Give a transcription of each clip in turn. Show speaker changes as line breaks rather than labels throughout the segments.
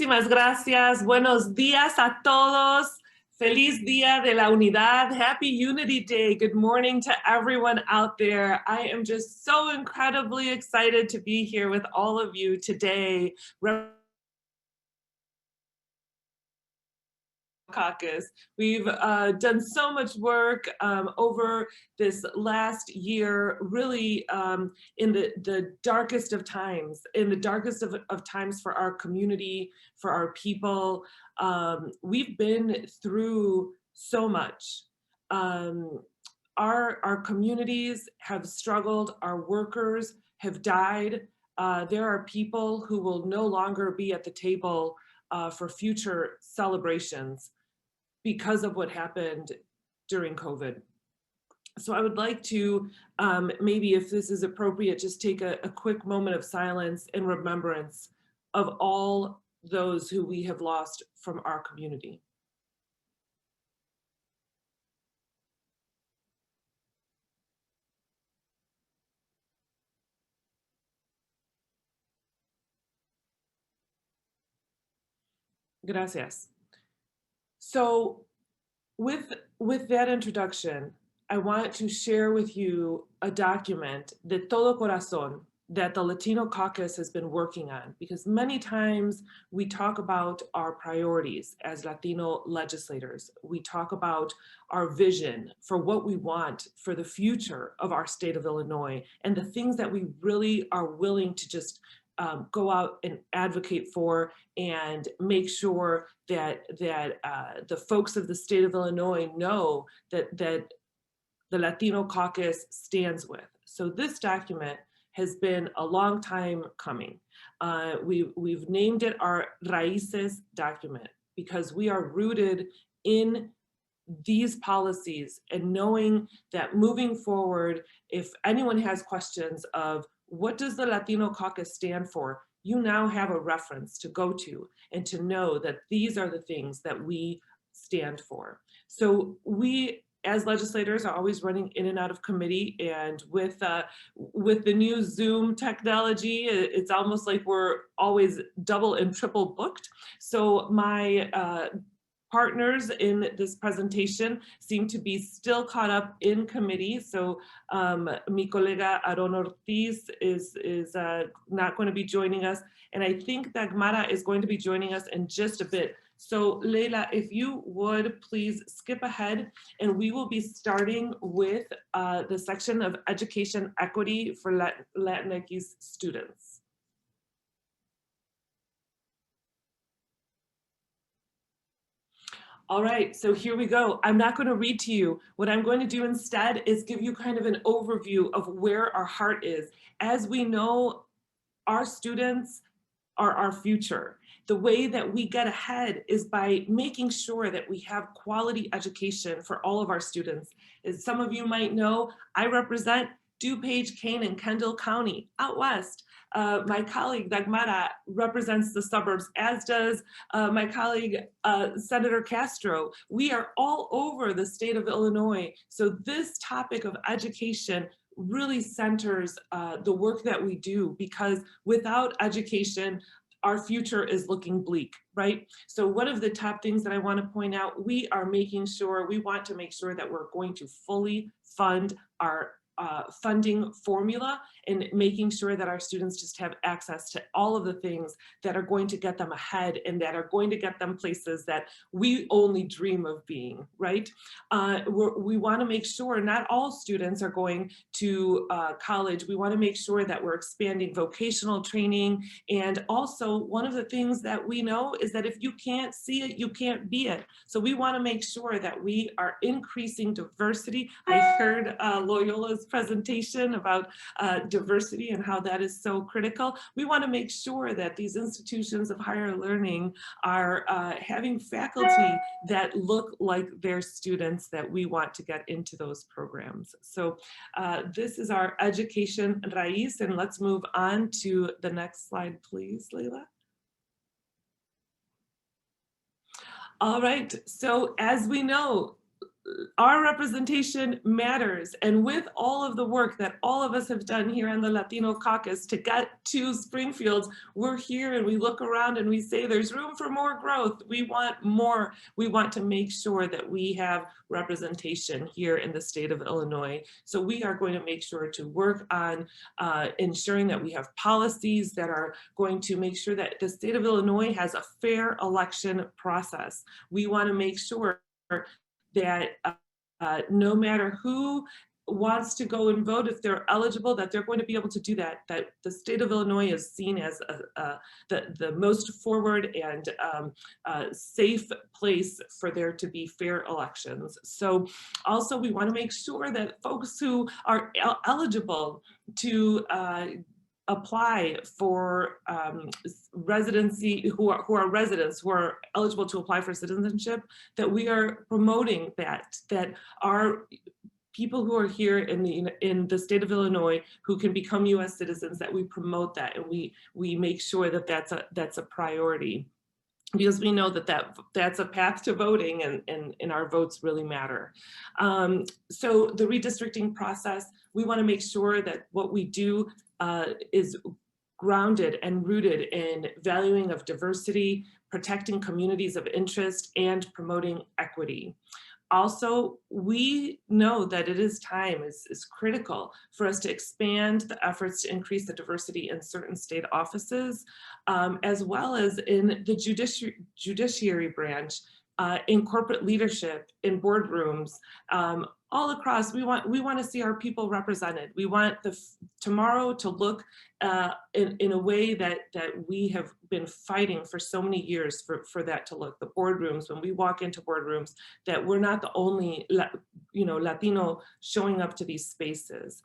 Muchísimas gracias. Buenos días a todos. Feliz Día de la Unidad. Happy Unity Day. Good morning to everyone out there. I am just so incredibly excited to be here with all of you today. Caucus. We've done so much work over this last year, really in the darkest of times, in the darkest of times for our community, for our people. We've been through so much. Our communities have struggled, our workers have died. There are people who will no longer be at the table for future celebrations because of what happened during COVID. So I would like to, maybe if this is appropriate, just take a quick moment of silence in remembrance of all those who we have lost from our community. Gracias. So with that introduction, I want to share with you a document, de todo corazón, that the Latino Caucus has been working on, because many times we talk about our priorities as Latino legislators. We talk about our vision for what we want for the future of our state of Illinois and the things that we really are willing to just go out and advocate for and make sure that the folks of the state of Illinois know that the Latino Caucus stands with. So this document has been a long time coming. We've named it our Raíces document because we are rooted in these policies and knowing that moving forward, if anyone has questions of what does the Latino Caucus stand for, you now have a reference to go to and to know that these are the things that we stand for. So we, as legislators, are always running in and out of committee, and with the new Zoom technology, it's almost like we're always double and triple booked. So my partners in this presentation seem to be still caught up in committee. So mi colega Aaron Ortiz is not going to be joining us. And I think Dagmara is going to be joining us in just a bit. So Leila, if you would please skip ahead, and we will be starting with the section of education equity for Latinx students. All right, so here we go. I'm not going to read to you. What I'm going to do instead is give you kind of an overview of where our heart is. As we know, our students are our future. The way that we get ahead is by making sure that we have quality education for all of our students. As some of you might know, I represent DuPage, Kane, and Kendall County out west. My colleague Dagmara represents the suburbs, as does my colleague Senator Castro. We are all over the state of Illinois. So this topic of education really centers the work that we do, because without education, our future is looking bleak, right? So one of the top things that I want to point out, we want to make sure that we're going to fully fund our funding formula and making sure that our students just have access to all of the things that are going to get them ahead and that are going to get them places that we only dream of being, right? We want to make sure not all students are going to college. We want to make sure that we're expanding vocational training. And also one of the things that we know is that if you can't see it, you can't be it. So we want to make sure that we are increasing diversity. I heard Loyola's presentation about diversity and how that is so critical. We want to make sure that these institutions of higher learning are having faculty that look like their students that we want to get into those programs. So this is our education raíz, and let's move on to the next slide, please, Leila. All right, so as we know, our representation matters. And with all of the work that all of us have done here on the Latino Caucus to get to Springfield, we're here and we look around and we say there's room for more growth. We want more. We want to make sure that we have representation here in the state of Illinois. So we are going to make sure to work on ensuring that we have policies that are going to make sure that the state of Illinois has a fair election process. We want to make sure that no matter who wants to go and vote, if they're eligible, that they're going to be able to do that, that the state of Illinois is seen as the most forward and safe place for there to be fair elections. So also we want to make sure that folks who are eligible to apply for residency, who are residents, who are eligible to apply for citizenship, that we are promoting that our people who are here in the state of Illinois who can become U.S. citizens, that we promote that and we make sure that that's a priority, because we know that that's a path to voting, and our votes really matter. So the redistricting process, we want to make sure that what we do is grounded and rooted in valuing of diversity, protecting communities of interest, and promoting equity. Also, we know that it is time, is critical for us to expand the efforts to increase the diversity in certain state offices, as well as in the judiciary branch, in corporate leadership, in boardrooms, all across. We want to see our people represented. We want tomorrow to look in a way that we have been fighting for so many years for that to look. The boardrooms, when we walk into boardrooms, that we're not the only Latino showing up to these spaces.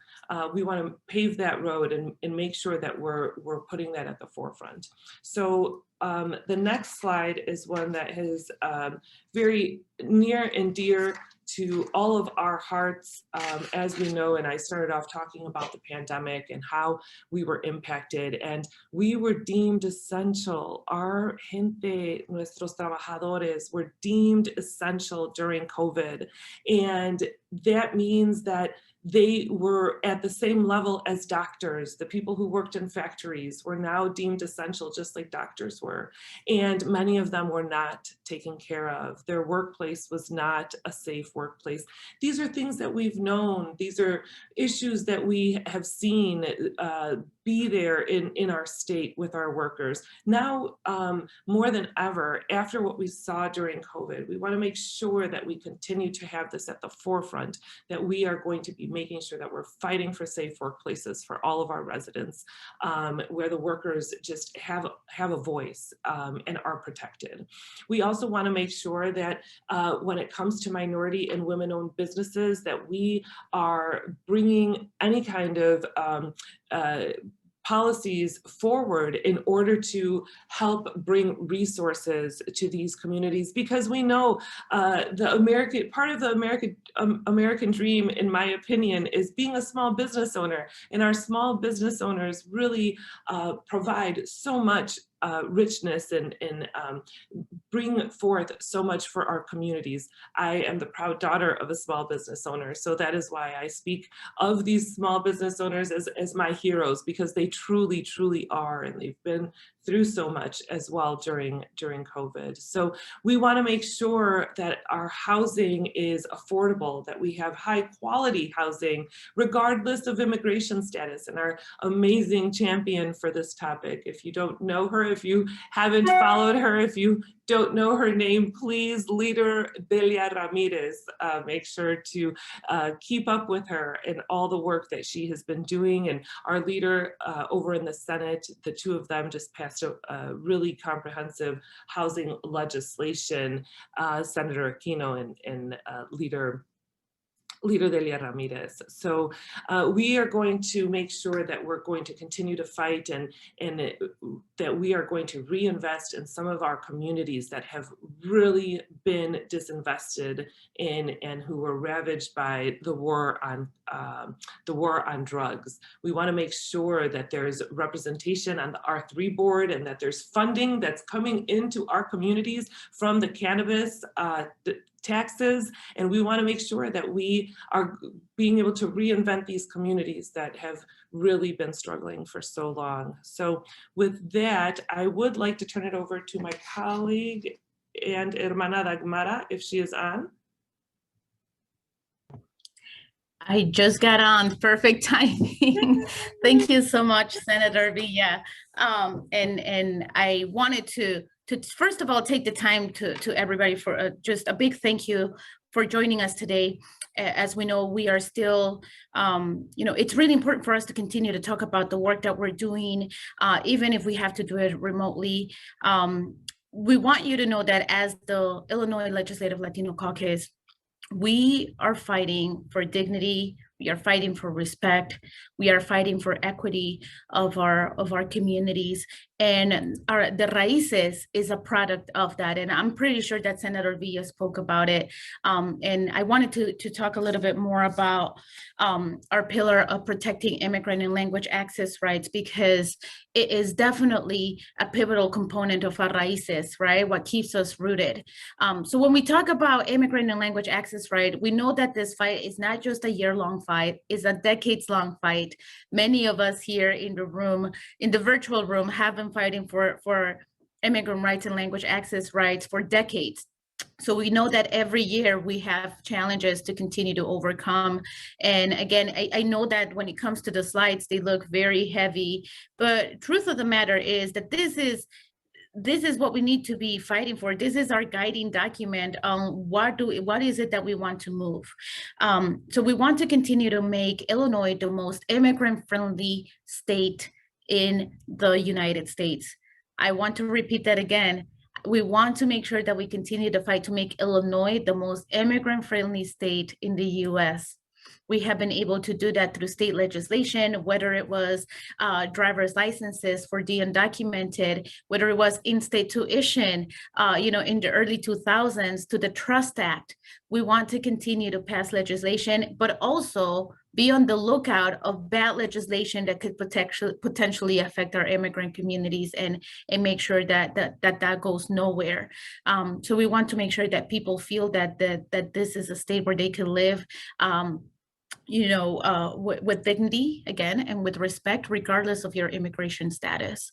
We want to pave that road and make sure that we're putting that at the forefront. So the next slide is one that is very near and dear to all of our hearts, as we know, and I started off talking about the pandemic and how we were impacted, and we were deemed essential. Our gente, nuestros trabajadores, were deemed essential during COVID, and that means that they were at the same level as doctors. The people who worked in factories were now deemed essential, just like doctors were. And many of them were not taken care of. Their workplace was not a safe workplace. These are things that we've known. These are issues that we have seen be there in our state with our workers. Now, more than ever, after what we saw during COVID, we want to make sure that we continue to have this at the forefront, that we are going to be making sure that we're fighting for safe workplaces for all of our residents, where the workers just have a voice and are protected. We also want to make sure that when it comes to minority and women-owned businesses, that we are bringing any kind of policies forward in order to help bring resources to these communities, because we know part of the American dream, in my opinion, is being a small business owner, and our small business owners really provide so much richness and bring forth so much for our communities. I am the proud daughter of a small business owner, so that is why I speak of these small business owners as my heroes, because they truly, truly are, and they've been through so much as well during COVID. So we want to make sure that our housing is affordable, that we have high quality housing, regardless of immigration status. And our amazing champion for this topic, if you don't know her, if you haven't followed her, if you don't know her name, please, Leader Delia Ramirez, make sure to keep up with her and all the work that she has been doing. And our leader over in the Senate, the two of them just passed a really comprehensive housing legislation, Senator Aquino and Leader Delia Ramirez. So we are going to make sure that we're going to continue to fight and that we are going to reinvest in some of our communities that have really been disinvested in and who were ravaged by the war on drugs. We want to make sure that there's representation on the R3 board and that there's funding that's coming into our communities from the cannabis taxes, and we want to make sure that we are being able to reinvent these communities that have really been struggling for so long. So with that, I would like to turn it over to my colleague and Hermana Dagmara, if she is on.
I just got on, perfect timing. Thank you so much, Senator Villa. And I wanted to first of all take the time to everybody for just a big thank you for joining us today. As we know, we are still, it's really important for us to continue to talk about the work that we're doing, even if we have to do it remotely. We want you to know that as the Illinois Legislative Latino Caucus, we are fighting for dignity. We are fighting for respect. We are fighting for equity of our communities. And the Raíces is a product of that. And I'm pretty sure that Senator Villa spoke about it. And I wanted to talk a little bit more about our pillar of protecting immigrant and language access rights, because it is definitely a pivotal component of our Raíces, right? What keeps us rooted. So when we talk about immigrant and language access right, we know that this fight is not just a year-long fight, it's a decades-long fight. Many of us here in the room, in the virtual room, have been fighting for immigrant rights and language access rights for decades. So we know that every year we have challenges to continue to overcome. And again, I know that when it comes to the slides, they look very heavy, but truth of the matter is that this is what we need to be fighting for. This is our guiding document on what is it that we want to move. So we want to continue to make Illinois the most immigrant-friendly state in the United States. I want to repeat that again. We want to make sure that we continue to fight to make Illinois the most immigrant-friendly state in the US. We have been able to do that through state legislation, whether it was driver's licenses for the undocumented, whether it was in-state tuition, in the early 2000s, to the Trust Act. We want to continue to pass legislation, but also be on the lookout of bad legislation that could potentially affect our immigrant communities and make sure that goes nowhere. So we want to make sure that people feel that this is a state where they can live with dignity, again, and with respect, regardless of your immigration status.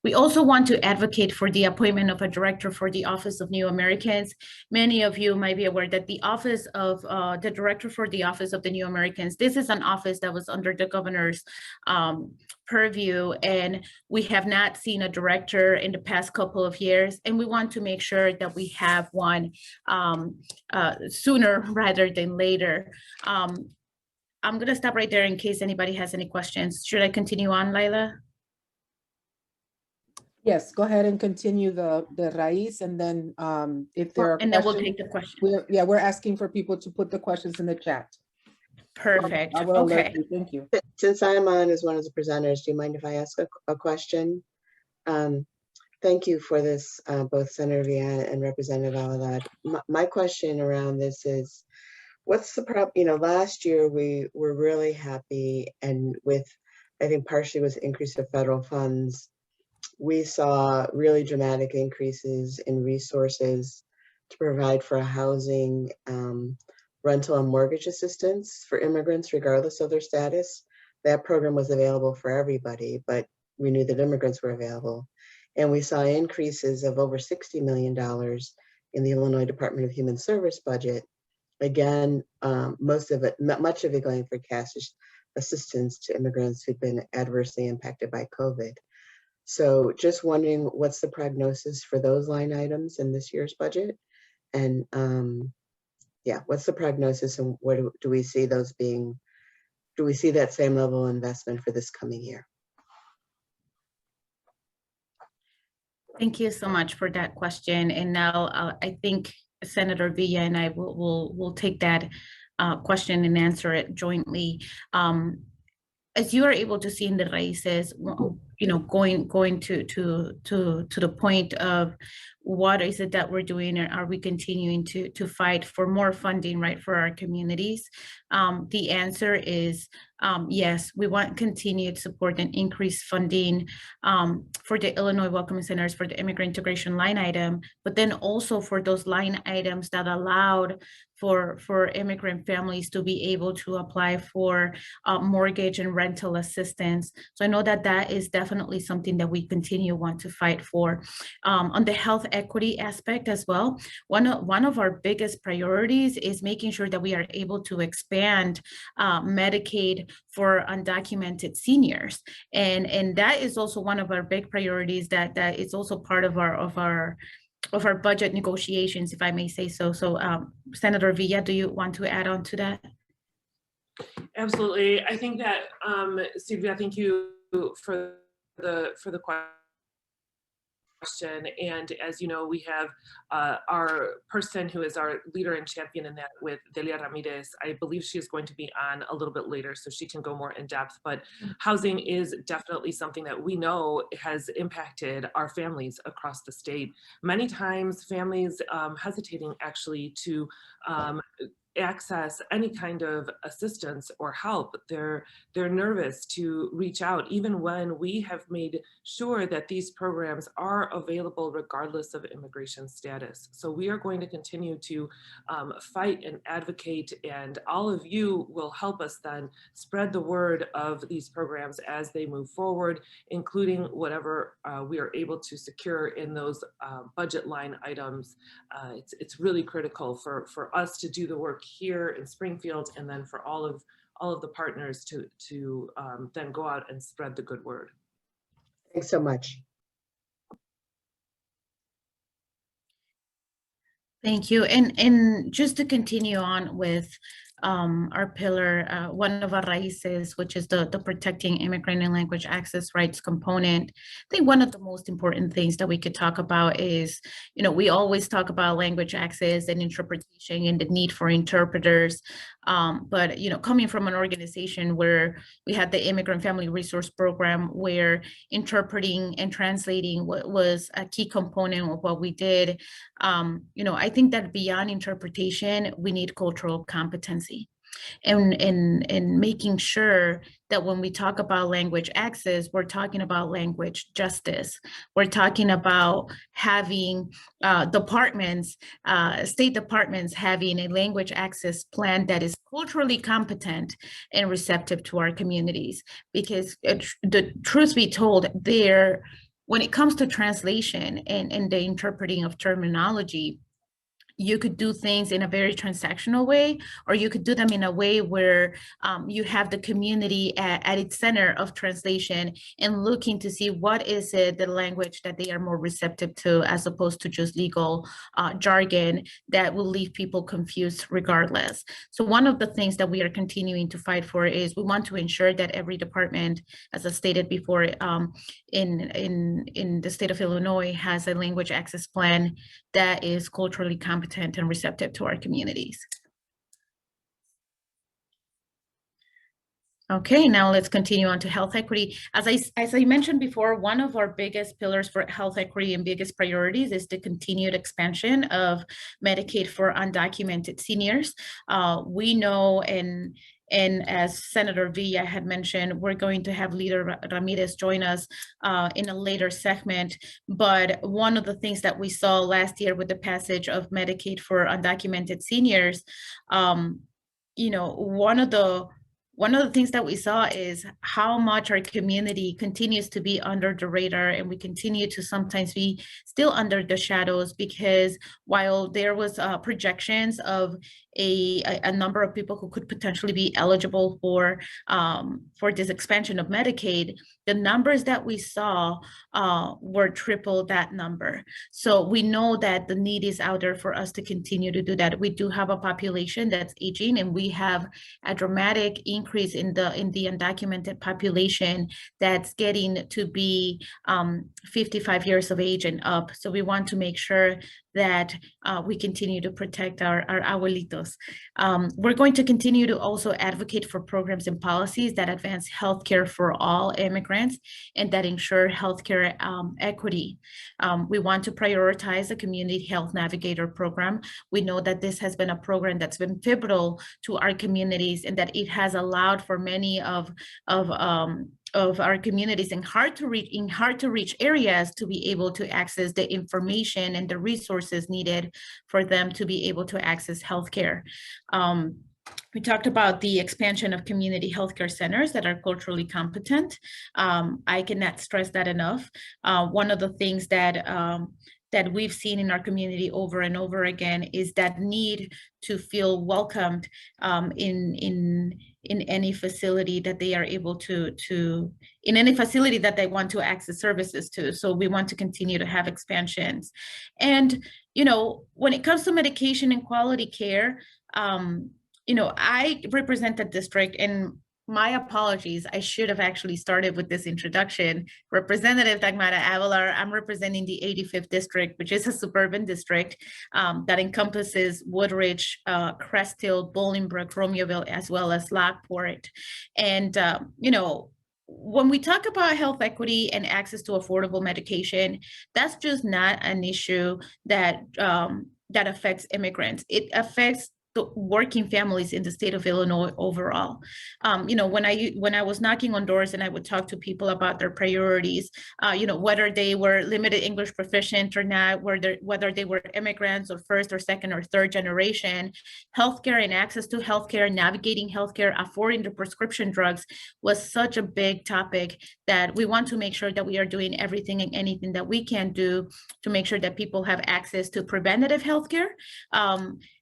We also want to advocate for the appointment of a director for the Office of New Americans. Many of you might be aware that the office of the director for the Office of the New Americans, this is an office that was under the governor's purview, and we have not seen a director in the past couple of years, and we want to make sure that we have one sooner rather than later. I'm going to stop right there in case anybody has any questions. Should I continue on, Laila?
Yes, go ahead and continue the Raíz, and then if there are
questions. And then we'll take the questions.
We're asking for people to put the questions in the chat.
Perfect.
I will alert you. Thank you.
Since I'm on as one of the presenters, do you mind if I ask a question? Thank you for this, both Senator Villa and Representative Avedad. My question around this is, what's the problem? Last year we were really happy, and I think partially with the increase of federal funds, we saw really dramatic increases in resources to provide for housing, rental and mortgage assistance for immigrants, regardless of their status. That program was available for everybody, but we knew that immigrants were available. And we saw increases of over $60 million in the Illinois Department of Human Service budget. Again, much of it going for cash assistance to immigrants who've been adversely impacted by COVID. So just wondering, what's the prognosis for those line items in this year's budget? And what's the prognosis, and what do we see those being? Do we see that same level of investment for this coming year?
Thank you so much for that question. And now I think Senator Villa and I will take that question and answer it jointly. As you are able to see in the Raíces, going to the point of what is it that we're doing, and are we continuing to fight for more funding, right, for our communities? The answer is yes, we want continued support and increased funding for the Illinois Welcoming Centers for the immigrant integration line item, but then also for those line items that allowed for immigrant families to be able to apply for mortgage and rental assistance. So I know that that is definitely something that we continue want to fight for. On the health equity aspect as well, one of our biggest priorities is making sure that we are able to expand Medicaid for undocumented seniors. And that is also one of our big priorities that is also part of our budget negotiations, if I may say so. So Senator Villa, do you want to add on to that?
Absolutely. I think that, Sylvia, thank you for the question. And as you know, we have our person who is our leader and champion in that with Delia Ramirez. I believe she is going to be on a little bit later so she can go more in depth, but housing is definitely something that we know has impacted our families across the state. Many times families hesitating actually to access any kind of assistance or help. They're nervous to reach out, even when we have made sure that these programs are available regardless of immigration status. So we are going to continue to fight and advocate, and all of you will help us then spread the word of these programs as they move forward, including whatever we are able to secure in those budget line items. It's really critical for us to do the work here in Springfield, and then for all of the partners to then go out and spread the good word.
Thanks so much.
Thank you. And just to continue on with our pillar, one of our raíces, which is the protecting immigrant and language access rights component. I think one of the most important things that we could talk about is, we always talk about language access and interpretation and the need for interpreters. But, coming from an organization where we had the Immigrant Family Resource Program, where interpreting and translating was a key component of what we did, I think that beyond interpretation, we need cultural competency. And making sure that when we talk about language access, we're talking about language justice. We're talking about having departments, state departments having a language access plan that is culturally competent and receptive to our communities. Because the truth be told, when it comes to translation and the interpreting of terminology, you could do things in a very transactional way, or you could do them in a way where you have the community at its center of translation and looking to see what is it, the language that they are more receptive to, as opposed to just legal jargon that will leave people confused regardless. So one of the things that we are continuing to fight for is we want to ensure that every department, as I stated before, in the state of Illinois, has a language access plan that is culturally competent and receptive to our communities. Okay, now let's continue on to health equity. As I mentioned before, one of our biggest pillars for health equity and biggest priorities is the continued expansion of Medicaid for undocumented seniors. We know, and as Senator Villa had mentioned, we're going to have Leader Ramirez join us in a later segment. But one of the things that we saw last year with the passage of Medicaid for undocumented seniors, one of the things that we saw is how much our community continues to be under the radar, and we continue to sometimes be still under the shadows, because while there was projections of a number of people who could potentially be eligible for this expansion of Medicaid, the numbers that we saw were triple that number. So we know that the need is out there for us to continue to do that. We do have a population that's aging, and we have a dramatic increase increase in the undocumented population that's getting to be 55 years of age and up. So we want to make sure that we continue to protect our abuelitos. We're going to continue to also advocate for programs and policies that advance healthcare for all immigrants and that ensure healthcare equity. We want to prioritize the Community Health Navigator program. We know that this has been a program that's been pivotal to our communities and that it has allowed for many of our communities in hard to reach areas to be able to access the information and the resources needed for them to be able to access healthcare. We talked about the expansion of community healthcare centers that are culturally competent. I cannot stress that enough. One of the things that we've seen in our community over and over again is that need to feel welcomed in any facility that they are able in any facility that they want to access services to. So we want to continue to have expansions. And, you know, when it comes to medication and quality care, you know, I represent the district, and my apologies, I should have actually started with this introduction. Representative Dagmara Avelar, I'm representing the 85th district, which is a suburban district that encompasses Woodridge, Crest Hill, Bolingbrook, Romeoville, as well as Lockport. And, you know, when we talk about health equity and access to affordable medication, that's just not an issue that, that affects immigrants. It affects the working families in the state of Illinois overall. You know, when I was knocking on doors and I would talk to people about their priorities, you know, whether they were limited English proficient or not, whether they were immigrants or first or second or third generation, healthcare and access to healthcare, navigating healthcare, affording the prescription drugs was such a big topic that we want to make sure that we are doing everything and anything that we can do to make sure that people have access to preventative healthcare,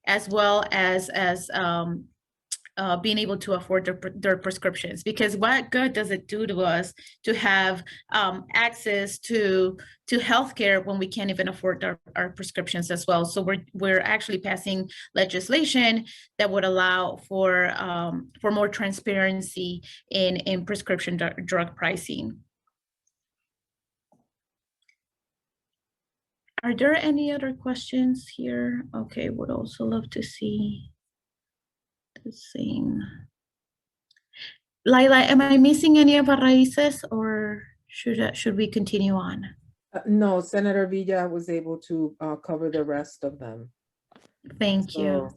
as well as being able to afford their prescriptions. Because what good does it do to us to have access to healthcare when we can't even afford our prescriptions as well? So we're actually passing legislation that would allow for more transparency in prescription drug pricing. Are there any other questions here? Okay, would also love to see the same. Laila, am I missing any of our raíces, or should we continue on?
No, Senator Villa was able to cover the rest of them.
Thank you.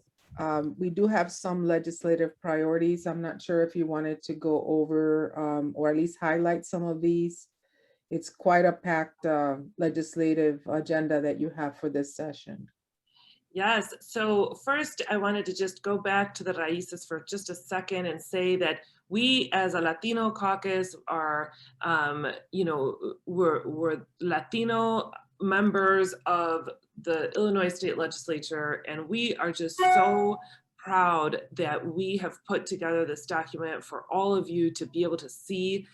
We do have some legislative priorities. I'm not sure if you wanted to go over or at least highlight some of these. It's quite a packed legislative agenda that you have for this session.
Yes, so first I wanted to just go back to the raíces for just a second and say that we as a Latino caucus are, you know, we're Latino members of the Illinois State Legislature, and we are just so proud that we have put together this document for all of you to be able to see.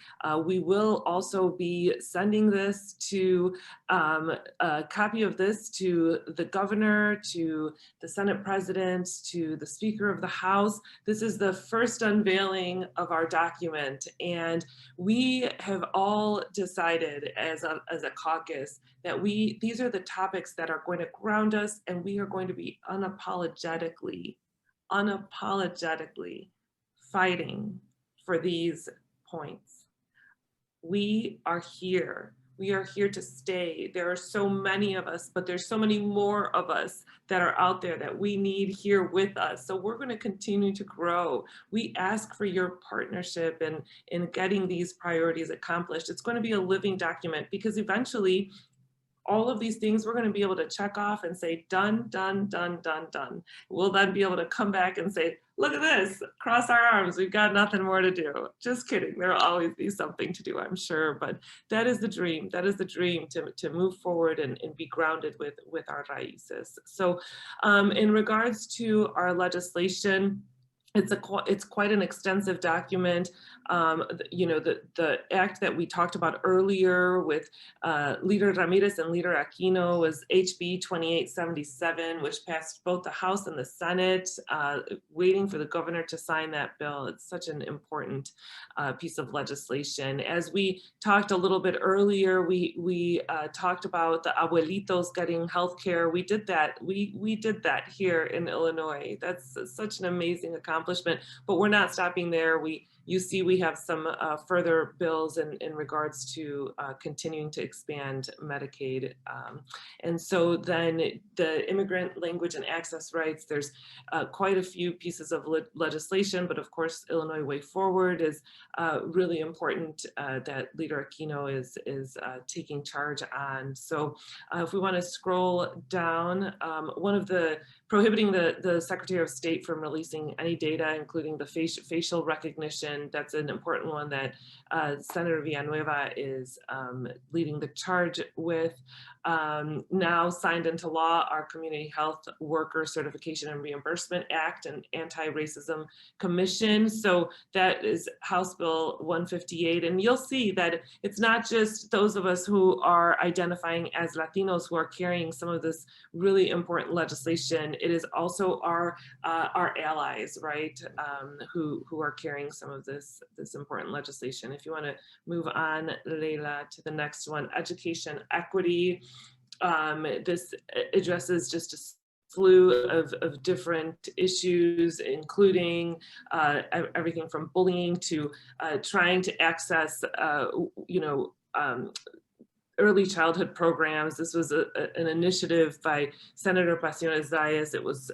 We will also be sending this to a copy of this to the governor, to the Senate president, to the Speaker of the House. This is the first unveiling of our document, and we have all decided as a caucus that these are the topics that are going to ground us, and we are going to be unapologetically fighting for these points. We are here. We are here to stay. There are so many of us, but there's so many more of us that are out there that we need here with us. So we're going to continue to grow. We ask for your partnership in getting these priorities accomplished. It's going to be a living document, because eventually all of these things we're going to be able to check off and say, done, done, done, done, done. We'll then be able to come back and say, look at this, cross our arms, we've got nothing more to do. Just kidding, there'll always be something to do, I'm sure, but that is the dream. That is the dream, to move forward and be grounded with our raíces. So in regards to our legislation, it's quite an extensive document. You know, the act that we talked about earlier with Leader Ramirez and Leader Aquino was HB 2877, which passed both the House and the Senate, waiting for the governor to sign that bill. It's such an important piece of legislation. As we talked a little bit earlier, we talked about the abuelitos getting healthcare. We did that. We did that here in Illinois. That's such an amazing accomplishment. But we're not stopping there. You see, we have some further bills in regards to continuing to expand Medicaid. And so then the immigrant language and access rights, there's quite a few pieces of legislation, but of course, Illinois Way Forward is really important that Leader Aquino is taking charge on. So if we want to scroll down, one of the prohibiting the Secretary of State from releasing any data, including the facial recognition. That's an important one that Senator Villanueva is leading the charge with. Now signed into law, our Community Health Worker Certification and Reimbursement Act and Anti-Racism Commission. So that is House Bill 158. And you'll see that it's not just those of us who are identifying as Latinos who are carrying some of this really important legislation. It is also our allies, right, who are carrying some of this important legislation. If you want to move on, Leila, to the next one, education equity. This addresses just a slew of different issues, including everything from bullying to trying to access, early childhood programs. This was an initiative by Senator Pasiones Zayas. It was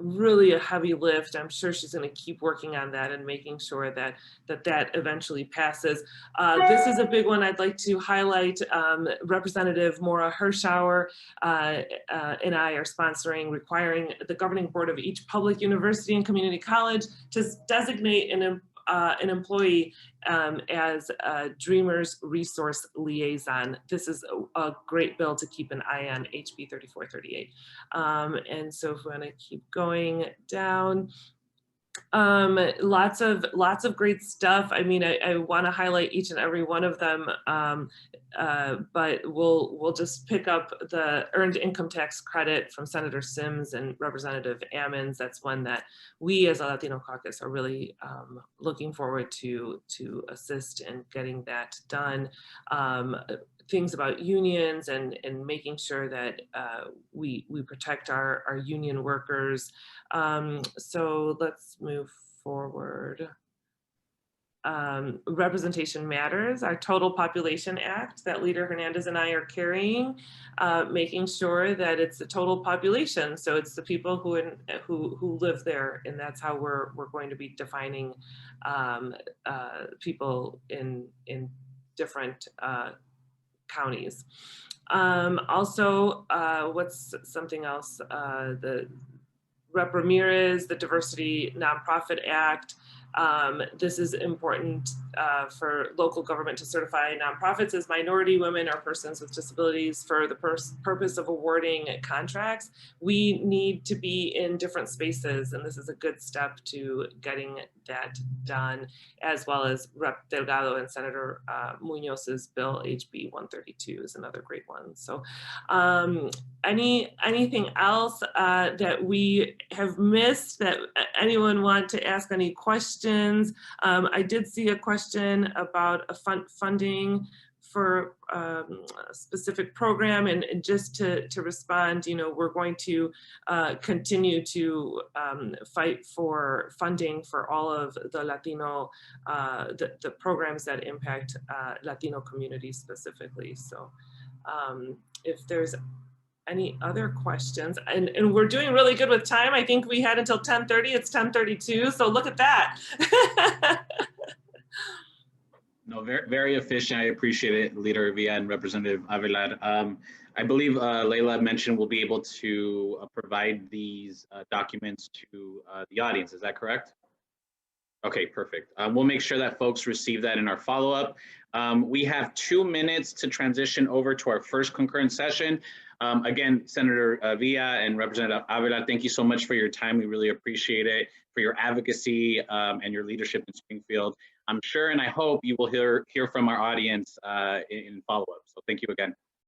really a heavy lift. I'm sure she's going to keep working on that and making sure that eventually passes. This is a big one I'd like to highlight. Representative Maura Hirschauer and I are sponsoring requiring the governing board of each public university and community college to designate an employee as a Dreamers Resource Liaison. This is a great bill to keep an eye on, HB 3438. And so if we want to keep going down, lots of great stuff. I mean, I want to highlight each and every one of them, but we'll just pick up the earned income tax credit from Senator Sims and Representative Ammons. That's one that we as a Latino caucus are really looking forward to assist in getting that done. Things about unions and making sure that we protect our union workers. So let's move forward. Representation Matters, our Total Population Act that Leader Hernandez and I are carrying, making sure that it's the total population. So it's the people who live there, and that's how we're going to be defining people in different counties. Also, what's something else? The Rep. Ramirez, the Diversity Nonprofit Act. This is important for local government to certify nonprofits as minority, women, or persons with disabilities for the purpose of awarding contracts. We need to be in different spaces, and this is a good step to getting that done, as well as Rep. Delgado and Senator Munoz's bill, HB 132 is another great one. So anything else that we have missed that anyone want to ask any questions? I did see a question about a funding for a specific program, and just to respond, we're going to continue to fight for funding for all of the Latino, the programs that impact Latino communities specifically. So if there's any other questions, and we're doing really good with time. I think we had until 10:30, it's 10:32, so look at that.
No, very, very efficient. I appreciate it, Leader Villa and Representative Avelar. I believe Leila mentioned we'll be able to provide these documents to the audience. Is that correct? Okay, perfect. We'll make sure that folks receive that in our follow-up. We have 2 minutes to transition over to our first concurrent session. Again, Senator Villa and Representative Avila, thank you so much for your time. We really appreciate it, for your advocacy and your leadership in Springfield. I'm sure and I hope you will hear from our audience in follow-up. So thank you again.